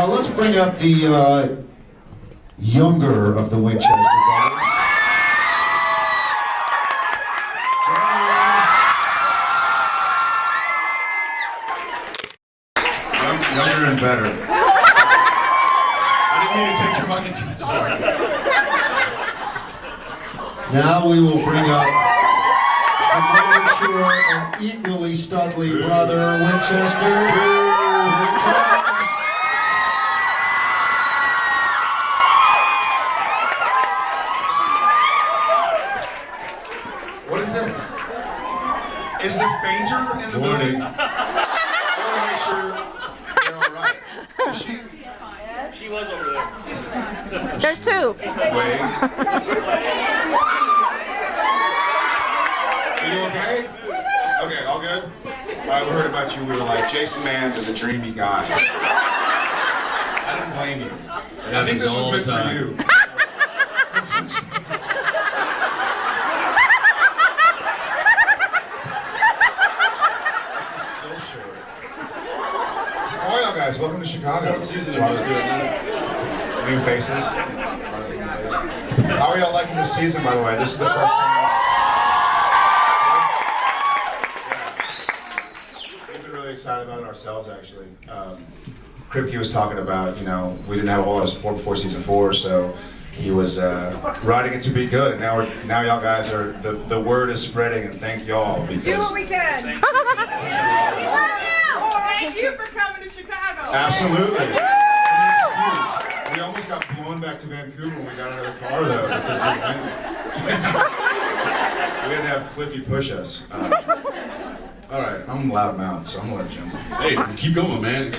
Let's bring up the younger of the Winchester brothers. Younger and better. I didn't mean to take your mic. Sorry. Now we will bring up the more mature and equally studly brother Winchester. Here he comes. What is this? Is the fainter in the building? I want to make sure they're all right. Is she? She was over there. There's two. Wait. Are you okay? Okay, all good? We heard about you. We were like, Jason Mans is a dreamy guy. I didn't blame you. I think this was meant for you. How are y'all guys? Welcome to Chicago. Fourth season of just doing it. New faces. How are y'all liking this season, by the way? This is the first time. We've been really excited about it ourselves, actually. Kripke was talking about, you know, we didn't have a whole lot of support before season 4, so he was writing it to be good. And now y'all guys are, the word is spreading, and thank y'all because. Do what we can. We love you. Thank you for coming to Chicago. Absolutely. Any excuse. We almost got blown back to Vancouver when we got out of the car, though, because we had to have Cliffy push us. All right, I'm loudmouth, so I'm gonna let Jensen. Hey, keep going, man.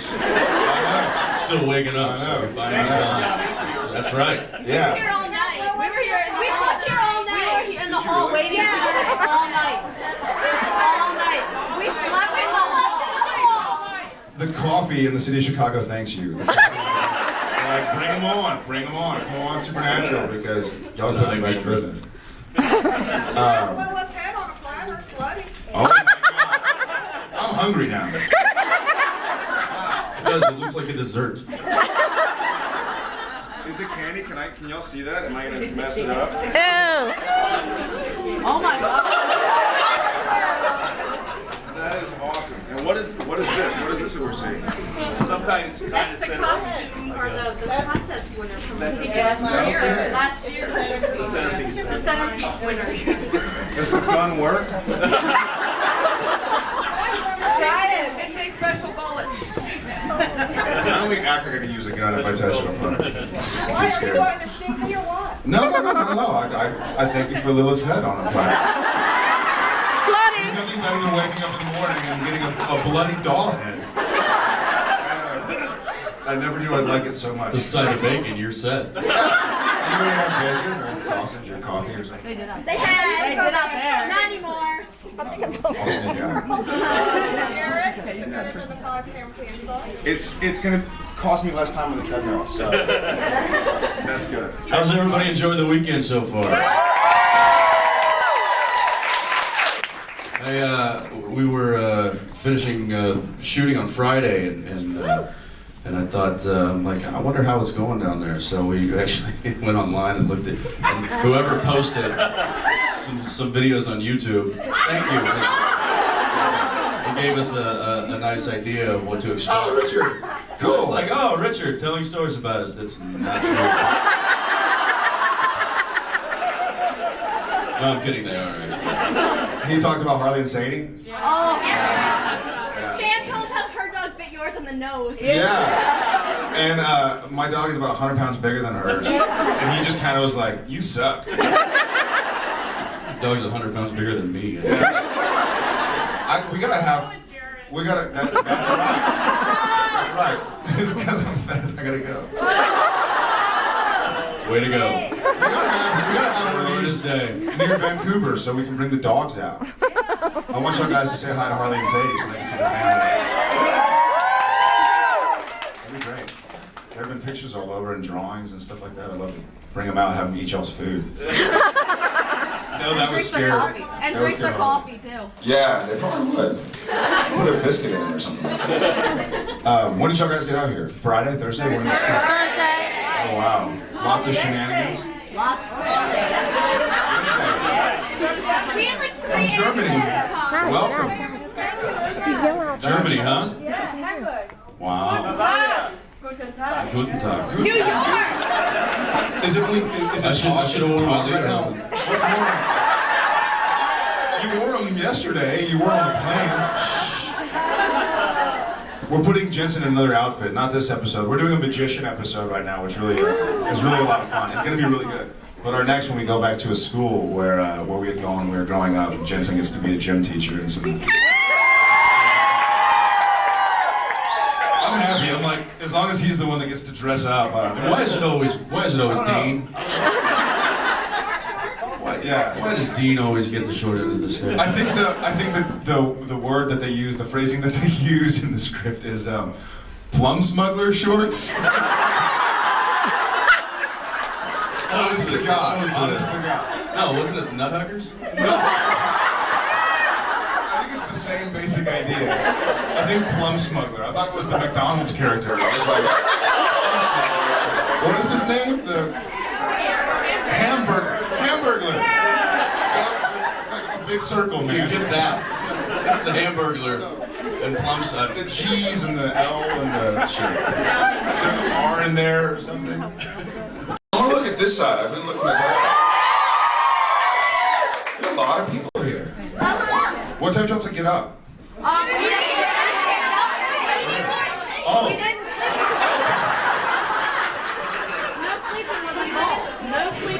Still waking up, so you're buying time. That's right. Yeah. Here all night. We were here. We slept here all night. We were in the hall waiting for you all night. All night. We slept in the hall. The coffee in the city of Chicago thanks you. Like, bring them on, come on, Supernatural, because y'all put me right driven. Well, let's head on a platter, bloody. Oh my God. I'm hungry now. It does. It looks like a dessert. Is it candy? Can y'all see that? Am I gonna mess it up? Ew. Oh my God. That is awesome. And what is this? What is this that we're seeing? Sometimes kind of That's the costume or the contest winner from last year. The centerpiece winner. Does the gun work? Try it. It takes special bullets. I only act like I can use a gun if I touch it up front. Why are you going to shoot me or what? No. I thank you for Lilith's head on a platter. Bloody. There's nothing better than waking up in the morning and getting a bloody doll head. I never knew I'd like it so much. The side of bacon, you're set. Anybody have bacon or sausage or coffee or something? They did out They did out there. Not anymore. I'll sneak out. Jared, you said another podcast candy bar. It's gonna cost me less time on the treadmill, so that's good. How's everybody enjoying the weekend so far? We were finishing shooting on Friday, and I thought, I wonder how it's going down there. So we actually went online and looked at whoever posted some videos on YouTube. Thank you. It gave us a nice idea of what to expect. Oh, Richard, cool. It's like, oh, Richard telling stories about us. That's not true. No, I'm kidding. They are actually. He talked about Harley and Sadie. Oh, yeah. Sam told us her dog bit yours on the nose. Yeah. And my dog is about 100 pounds bigger than hers. And he just kind of was like, you suck. Dog's 100 pounds bigger than me. That's right. It's because I'm fat. I gotta go. Way to go. We gotta have one of these near Vancouver so we can bring the dogs out. I want y'all guys to say hi to Harley and Sadie so they can see the family. That'd be great. There have been pictures all over and drawings and stuff like that. I'd love to bring them out and have them eat y'all's food. No, that was scary. And That was drink their scary. coffee too. Yeah, they probably would. Put a biscuit in or something like that. When did y'all guys get out here? Friday, Thursday? When did Thursday. Oh, wow. Lots of shenanigans. We had like From Germany. Welcome. Germany, huh? Yeah, Hamburg. Wow. Guten Tag. Guten Tag. New York! Is it I should have worn my right now? lederhosen. What's more? You wore them yesterday. You wore them on the plane. We're putting Jensen in another outfit, not this episode. We're doing a magician episode right now, which really is really a lot of fun. It's going to be really good. But our next one, we go back to a school where we had gone when we were growing up. Jensen gets to be a gym teacher and some. I'm happy. I'm like, as long as he's the one that gets to dress up. Why is it always Dean? Yeah. Why does Dean always get the short end of the stick? I think the word that they use, the phrasing that they use in the script is plum smuggler shorts. Honest to God. Honest to God. No, wasn't it Nut Huggers? I think it's the same basic idea. I think plum smuggler. I thought it was the McDonald's character. I was like, what is his name? The Hamburglar. Yeah, it's like a big circle, You man. get that. That's the Hamburglar and plum side. The G's and the L and the shit. There's an R in there or something. I want to look at this side. I've been looking at that side. There's a lot of people here. What time do you have to get up? Oh.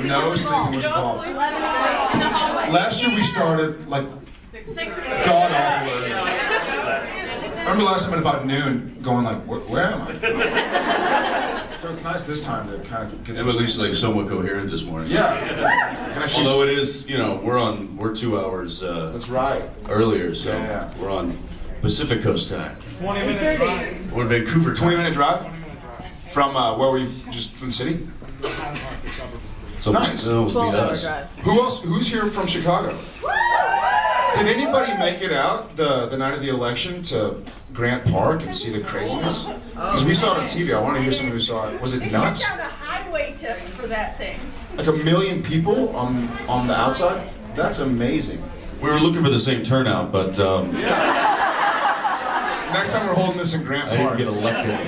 No sleeping was involved. Last year we started like god awful early. I remember last time at about noon going like, where am I? So it's nice this time to kind of get It was at least like somewhat coherent this morning. Yeah. Can I shoot? Although it is, we're 2 hours That's right. earlier, so Yeah. we're on Pacific Coast time. 20-minute drive. We're in Vancouver. 20-minute drive from where were you? Just from the city? So Nice. It almost beat us. Who else? Who's here from Chicago? Did anybody make it out the night of the election to Grant Park and see the craziness? Because we saw it on TV. I want to hear someone who saw it. Was it nuts? They found a highway for that thing. Like 1 million people on the outside? That's amazing. We were looking for the same turnout, but Next time we're holding this in Grant I didn't Park. get elected.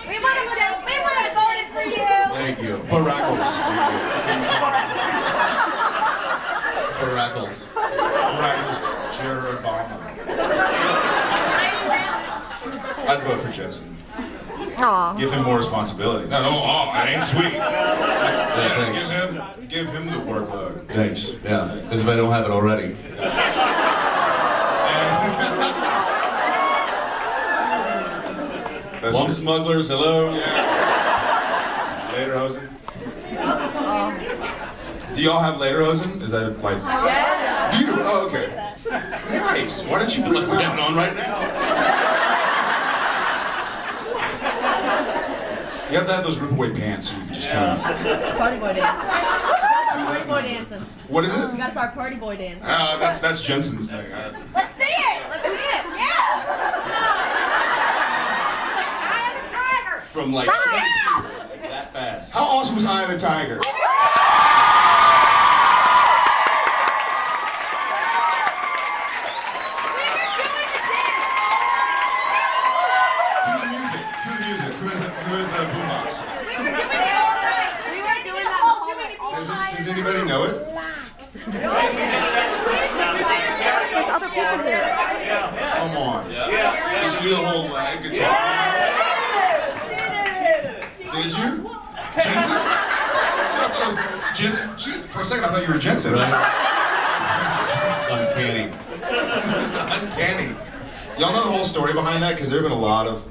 We would have voted for you. Thank you. Barackles. Ackles. Barackles. Jared Obama. I'd vote for Jensen. Aw. Give him more responsibility. No, that ain't sweet. Yeah, thanks. Give him the workload. Thanks. Yeah, as if I don't have it already. That's Plum just, smugglers, hello. Lederhosen. Do y'all have Lederhosen? Is that like? Yeah. You? Oh, okay. Nice. Why don't you put We're getting on right now. You have to have those rip-away pants so you can just kind of... Party boy dance. Party boy dancing. What is it? You gotta start party boy dancing. That's Jensen's thing. Let's see it! Let's see it! Yeah! From like that fast. How awesome was Eye of the Tiger? Cue the music. Who is the boombox? We were doing it all right. We were doing that all right. Does anybody know it? There's other people here. Come on. Did you do the whole leg guitar? Did you? Jensen? I thought it was Jensen. Jeez, for a second I thought you were Jensen. Right? It's uncanny. It's uncanny. Y'all know the whole story behind that? Because there have been a lot of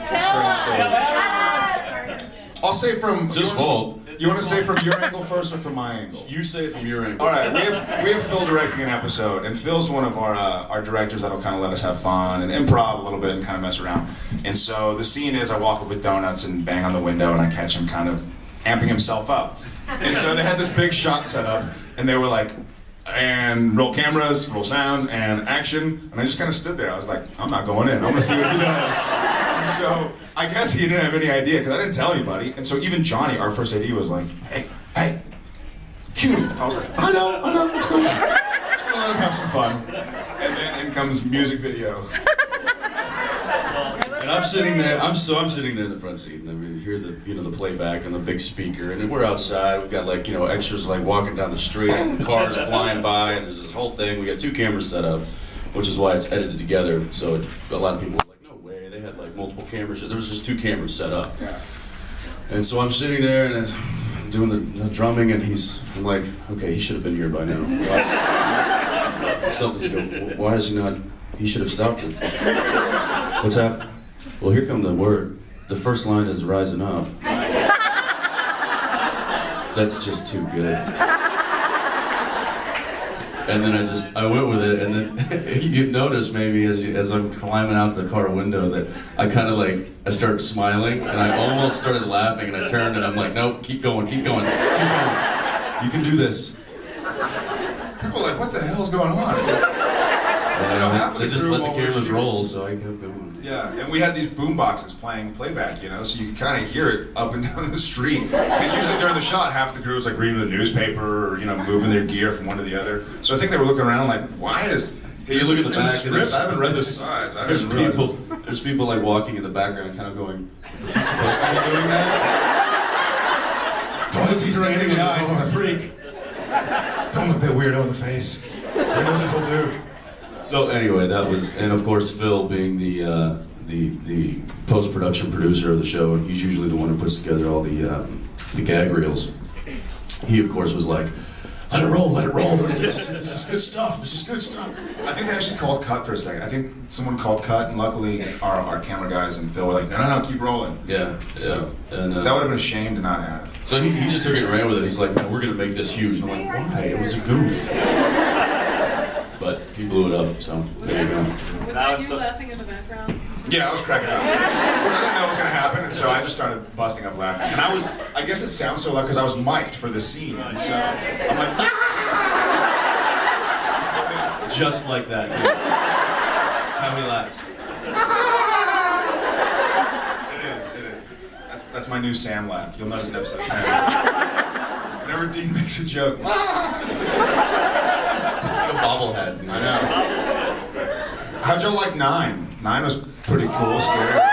strange stories. I'll say from... It's his fault. You want to say from your angle first or from my angle? You say it from your angle. All right, we have Phil directing an episode, and Phil's one of our directors that'll kind of let us have fun and improv a little bit and kind of mess around. And so the scene is I walk up with donuts and bang on the window, and I catch him kind of amping himself up. And so they had this big shot set up, and they were like, and roll cameras, roll sound, and action. And I just kind of stood there. I was like, I'm not going in. I'm gonna see what he does. So I guess he didn't have any idea because I didn't tell anybody. And so even Johnny, our first AD, was like, hey, cue. I was like, I know, what's going on? Let's go on and have some fun. And then in comes music video. And I'm sitting there. I'm sitting there in the front seat, and we hear the the playback and the big speaker, and then we're outside. We've got like extras like walking down the street, and cars flying by, and there's this whole thing. We got 2 cameras set up, which is why it's edited together. So a lot of people were like, no way, they had like multiple cameras. There was just 2 cameras set up. Yeah. And so I'm sitting there and I'm doing the drumming, and I'm like, okay, he should have been here by now. Something's going. Why is he not? He should have stopped it. What's happening? Well, here come the word. The first line is rising up. That's just too good. And then I went with it, and then you'd notice maybe as I'm climbing out the car window that I kind of I started smiling, and I almost started laughing, and I turned and I'm like, nope, keep going. You can do this. People were like, what the hell's going on? And they just let the cameras roll, so I kept going. Yeah, and we had these boom boxes playing playback, so you could kind of hear it up and down the street. And usually during the shot, half the crew was like reading the newspaper or moving their gear from one to the other. So I think they were looking around like, why is you look at the in back script? I haven't read the sides. There's people like walking in the background, kind of going, is he supposed to be doing that? Don't look him right in the eyes. He's a freak. Don't look that weirdo in the face. He knows what he'll do. So anyway, that was, and of course Phil being the post-production producer of the show, he's usually the one who puts together all the gag reels. He of course was like, let it roll. This is good stuff. I think they actually called cut for a second. I think someone called cut, and luckily our camera guys and Phil were like, no, keep rolling. Yeah. So And that would have been a shame to not have. So he just took it and ran with it. He's like, no, we're gonna make this huge. And I'm like, why? It was a goof. But he blew it up, so there you go. Was that you laughing in the background? Yeah, I was cracking up. I didn't know what was going to happen, and so I just started busting up laughing. And I guess it sounds so loud because I was mic'd for the scene. And so I'm like, ah! Just like that, too. That's how he laughs. It is. That's my new Sam laugh. You'll notice in episode 10. Whenever Dean makes a joke, It's like a bobblehead. I know. How'd y'all like 9? 9 was pretty cool, scary. It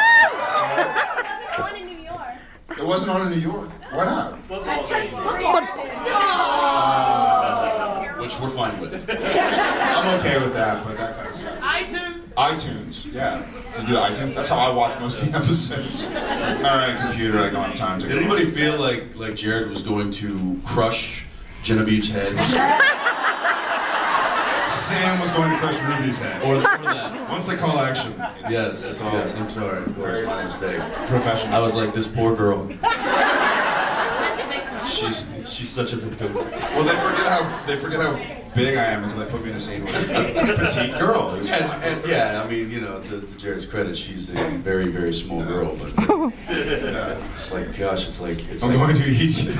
wasn't on in New York. It wasn't on in New York. Why not? Which we're fine with. I'm okay with that, but that kind of sucks. iTunes, yeah. To do iTunes, that's how I watch most of the episodes. All right, computer, I don't have time to. Did anybody feel like Jared was going to crush Genevieve's head? Sam was going to crush Ruby's head. Or that? Once they call action. Yes, I'm sorry. Of course, my mistake. Professional. I was like, this poor girl. She's such a victim. Well, they forget how big I am until they put me in a scene with a petite girl. And yeah, I mean, to Jared's credit, she's a very, very small girl, but it's like, gosh, it's like I'm going to eat you.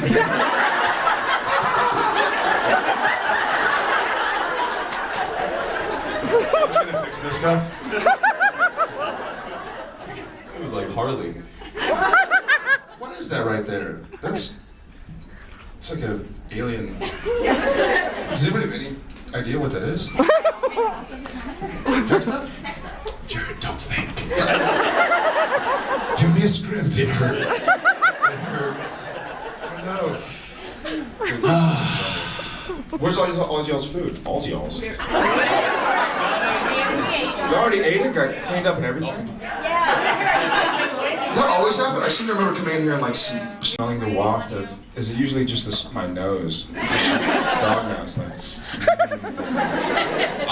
I'm trying to fix this stuff. It was like Harley. What is that right there? It's like an alien. Does anybody have any idea what that is? Text stuff? Jared, don't think. Give me a script. It hurts. It hurts. No. Where's all y'all's food? All's y'all's. You already ate it? Got cleaned up and everything? Does that always happen? I seem to remember coming in here and smelling the waft of. Is it usually just my nose? Dog nose, I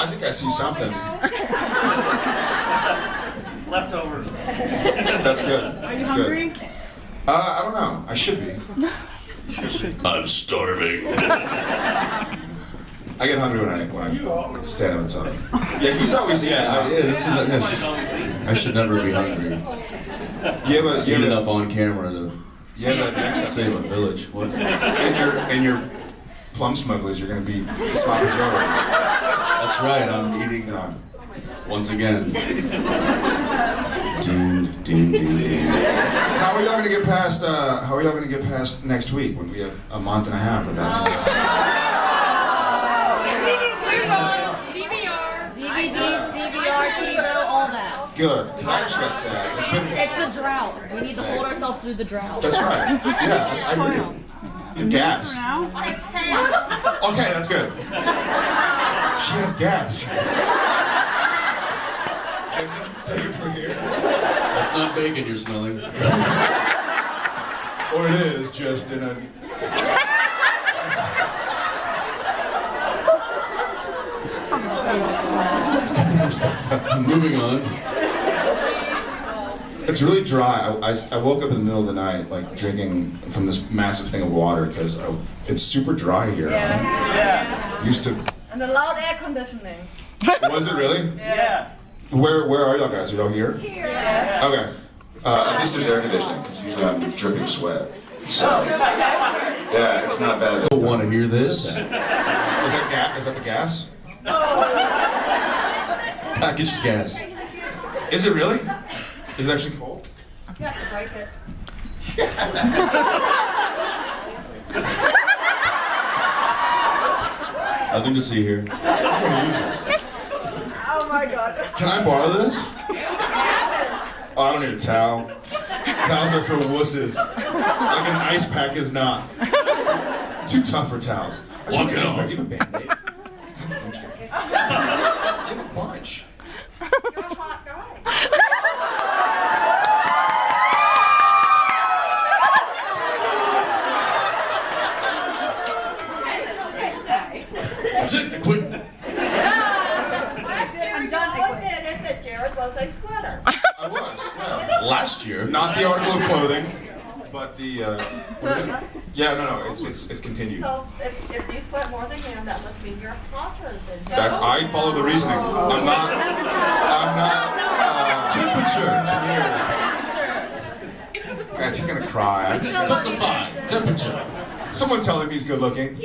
think I see something. Leftovers. That's good. Are you hungry? I don't know. I should be. I'm starving. I get hungry when I stand up and talk. Yeah, he's always eating. I should never be hungry. You have Eat enough on camera to. Yeah, but next Save a village. What? in your plum smugglers, you're gonna be sloppy Joe. That's right. I'm eating once again. Ding, ding, ding, ding. How are y'all gonna get past? How are y'all gonna get past next week when we have a month and a half without? DVR, TiVo, all that. Good, because I actually got sad. It's been, It's the drought. We need to hold ourselves through the drought. that's right. Yeah, that's, I agree. You have gas. Okay, that's good. She has gas. Jensen, take it from here. That's not bacon you're smelling. Or it is, just in a... Moving on. It's really dry. I woke up in the middle of the night, like, drinking from this massive thing of water, because it's super dry here. Yeah. Used to... And the loud air conditioning. Was it really? Yeah. Where are y'all guys? Are y'all here? Here. Okay. At least there's air conditioning, because usually I'm dripping sweat. So, yeah, it's not bad. Don't want to hear this. Is that gas? Is that the gas? Packaged gas. Is it really? Is it actually cold? Yeah, right there. Nothing to see here. I'm gonna use this. Oh my god. Can I borrow this? Oh, I don't need a towel. Towels are for wusses. Like an ice pack is not. Too tough for towels. I just want an ice pack. Do you have a Band-Aid? I'm just kidding. You have a bunch. You're a hot guy. That's it. I quit. Last year you all admitted that Jared was a sweater. I was, yeah. Last year. Not the article of clothing, but the, what is it? Yeah, no, it's continued. So if you sweat more than him, that must mean you're hotter than him. That's, I follow the reasoning. I'm not, Temperature. guys, he's gonna cry. Specify. Temperature. Someone tell him he's good looking. I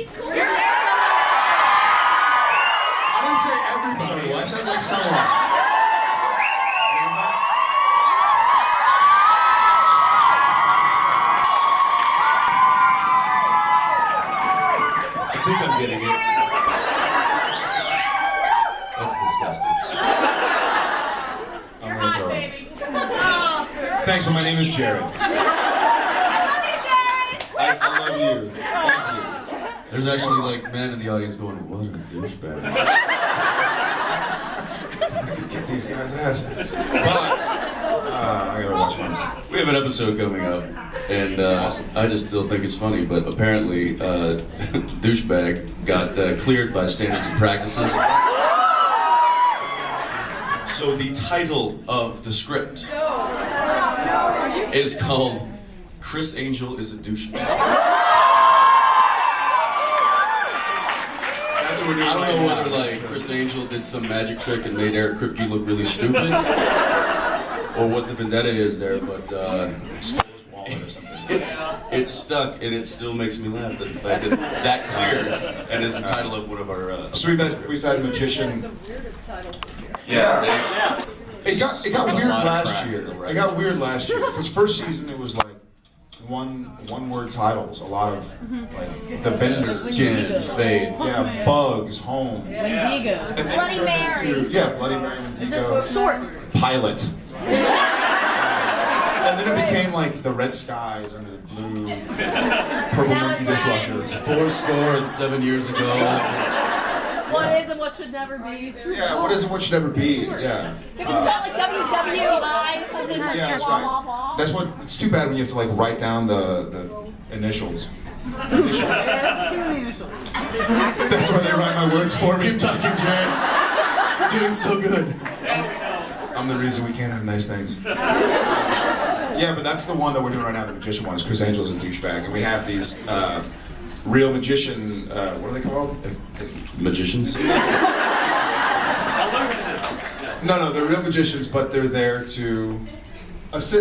didn't say everybody. I said like someone. I think I'm getting it. That's disgusting. I'm gonna throw it. Thanks, but my name is Jared. I love you. Thank you. There's actually like men in the audience going, what a douchebag. Get these guys' asses. But I gotta watch one. We have an episode coming up, and I just still think it's funny, but apparently douchebag got cleared by standards and practices. So the title of the script is called Chris Angel is a Douchebag. That's what we're doing. I don't know whether like Chris Angel did some magic trick and made Eric Kripke look really stupid, or what the vendetta is there, but it's stuck and it still makes me laugh that the fact that clear and it's the title of one of our. So we've had a magician. Yeah. It got weird last year. It got weird last year because first season it was like one word titles. A lot of like the Bender, Skin, Faith. yeah, Bugs, Home. Wendigo. And then Bloody turned Mary. into- yeah, Bloody Mary, Wendigo. Just short. Pilot. And then it became like the red skies under the blue, purple Now monkey it's like- dishwashers. 7 years ago. What is and what should never be. Yeah, what is and what should never be. Yeah. If it's not like WWI, something like Yeah, that's blah, right. blah, blah. That's what. It's too bad when you have to like write down the initials. Initials. That's why they write my words for me. Keep talking, Jared. You're doing so good. I'm the reason we can't have nice things. Yeah, but that's the one that we're doing right now. The magician one is Chris Angel's a douchebag, and we have these real magician. What are they called? Magicians? No, they're real magicians, but they're there to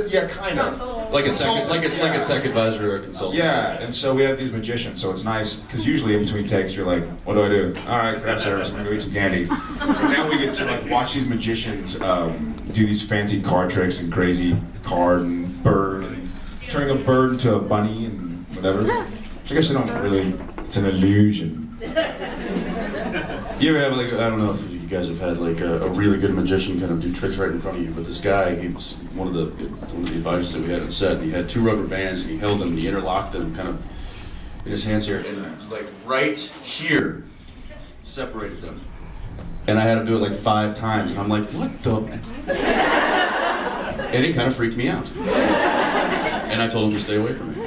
Yeah, kind of. Like a tech, Consultants, like a yeah. tech advisor or a consultant. Yeah, and so we have these magicians, so it's nice, because usually in between takes you're like, what do I do? All right, craft service, I'm gonna go eat some candy. But now we get to like watch these magicians do these fancy card tricks and crazy card and bird, and turning a bird into a bunny and whatever. Which I guess they don't really, it's an illusion. You ever have like, I don't know if you guys have had like a really good magician kind of do tricks right in front of you, but this guy, he was one of the advisors that we had on set, and he had 2 rubber bands, and he held them, and he interlocked them kind of in his hands here, and like right here, separated them. And I had to do it like 5 times, and I'm like, what the? And it kind of freaked me out. And I told him to stay away from it.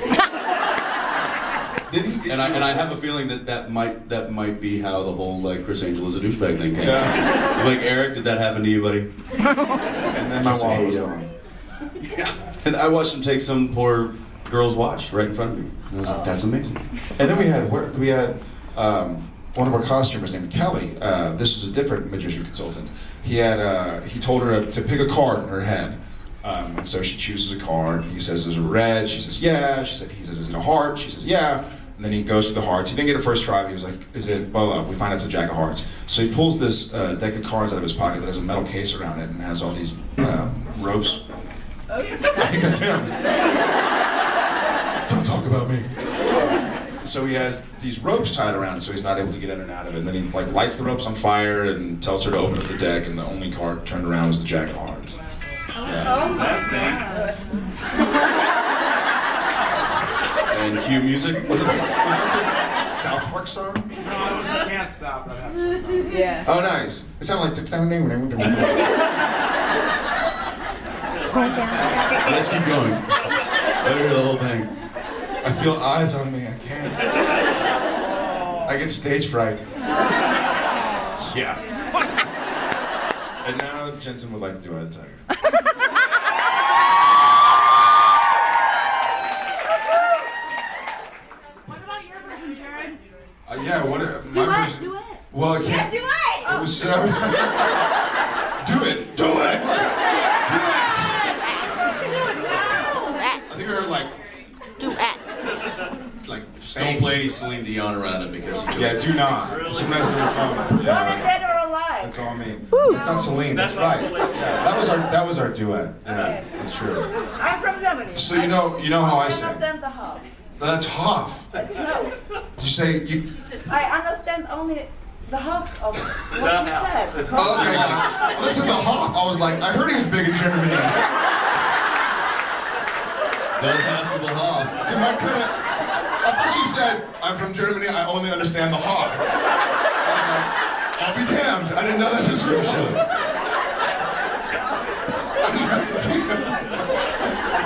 Did he? And I have a feeling that might be how the whole like Chris Angel is a douchebag thing came. Yeah. Like, Eric, did that happen to you, buddy? And then my wall was on. Yeah. And I watched him take some poor girl's watch right in front of me. And I was like, that's amazing. And then we had one of our costumers named Kelly. This is a different magician consultant. He told her to pick a card in her head. And so she chooses a card. He says, "Is it red?" She says, "Yeah." He says, "Is it a heart?" She says, "Yeah." And then he goes through the hearts. He didn't get it first try, but he was like, "Is it Bola?" We find out it's a Jack of Hearts. So he pulls this deck of cards out of his pocket that has a metal case around it and has all these ropes. I think that's him. Don't talk about me. So he has these ropes tied around it, so he's not able to get in and out of it. And then he like lights the ropes on fire and tells her to open up the deck, and the only card turned around was the Jack of Hearts. Oh my God. And cue music. Was that the South Park song? Can't stop. I have to. Yeah. Oh, nice. It sounded like. Let's keep going. Let me hear the whole thing. I feel eyes on me. I can't. I get stage fright. Yeah. And now Jensen would like to do Eye of the Tiger. What about your version, Jared? Yeah, what? Do it. Well, I can't. Do it. It was so. Do it. Do it. Do it. I think we were like. Like. Just don't play any Celine Dion around it because you Yeah, do not. Sometimes they're fun. Yeah. Dead or alive? That's all I mean. It's not Celine. That's right. not Celine. Yeah, that was our duet. Yeah, Okay. that's true. I'm from Germany. So you know how I say. understand the half. That's Hoff. No, Did you say you? I understand only the half of what you said. Oh, okay. Like, listen to Hoff. I was like, I heard he was big in Germany. Don't hassle the Hoff. To my credit, I thought she said, I'm from Germany. I only understand the Hoff. I was like, I'll be damned. I didn't know that was so shit.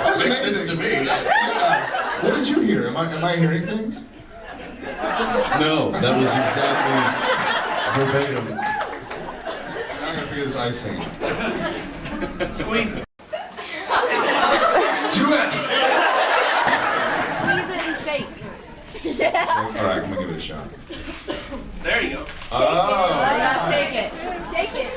That was Makes amazing. sense to me. Yeah. What did you hear? Am I hearing things? No, that was exactly verbatim. Now I gotta figure this ice thing out. Squeeze it. Do it! Squeeze it and shake. All right, I'm gonna give it a shot. There you go. Oh, Yeah, shake it. Shake it.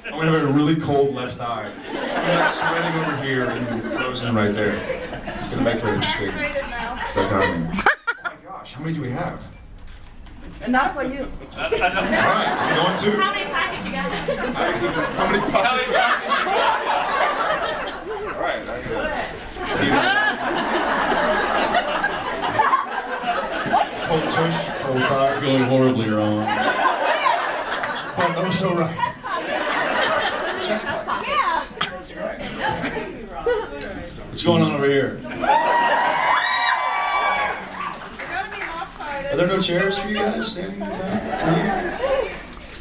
I'm gonna have a really cold left eye. I'm like sweating over here and frozen right there. It's gonna make for an interesting dichotomy. Oh my gosh, how many do we have? Enough for you. All right, I'm going to. How many packets you got? How many pockets? All right, I got cold tush, cold It's car, going horribly wrong. but oh so right. Yeah. What's going on over here? Are there no chairs for you guys standing in the back? No?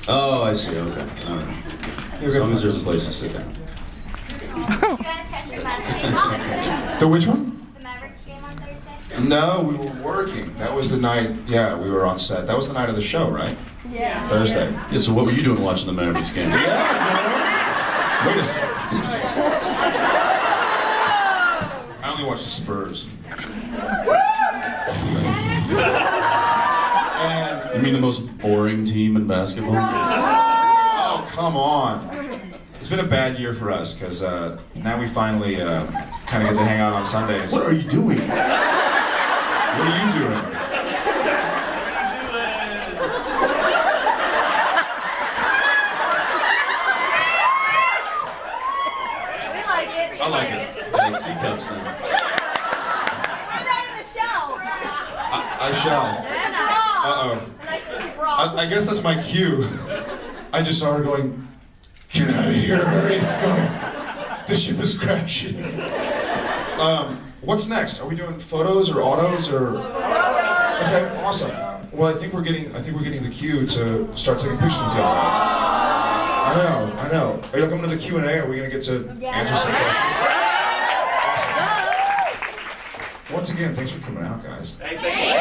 Oh, I see. Okay. All right. As long as there's a place to sit down. Did you guys catch the Mavericks game on Thursday? The which one? The Mavericks game on Thursday? No, we were working. That was the night, yeah, we were on set. That was the night of the show, right? Yeah. Thursday. Yeah, so what were you doing watching the Mavericks game? Wait a second. I only watched the Spurs. And mean the most boring team in basketball? Oh, come on. It's been a bad year for us because now we finally kind of get to hang out on Sundays. What are you doing? What are you doing? We like it. I like it. Like C cups then. Put that in the shell. I shall. And raw. Uh-oh. Nice and raw. I guess that's my cue. I just saw her going, get out of here, hurry, it's going. The ship is crashing. What's next? Are we doing photos or autos or? Okay, awesome. Well, I think we're getting the cue to start taking pictures with y'all guys. I know. Are y'all coming to the Q&A? Are we gonna get to answer some questions? Awesome. Once again, thanks for coming out, guys. Thank you. Thank you.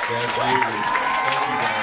Thank you, guys.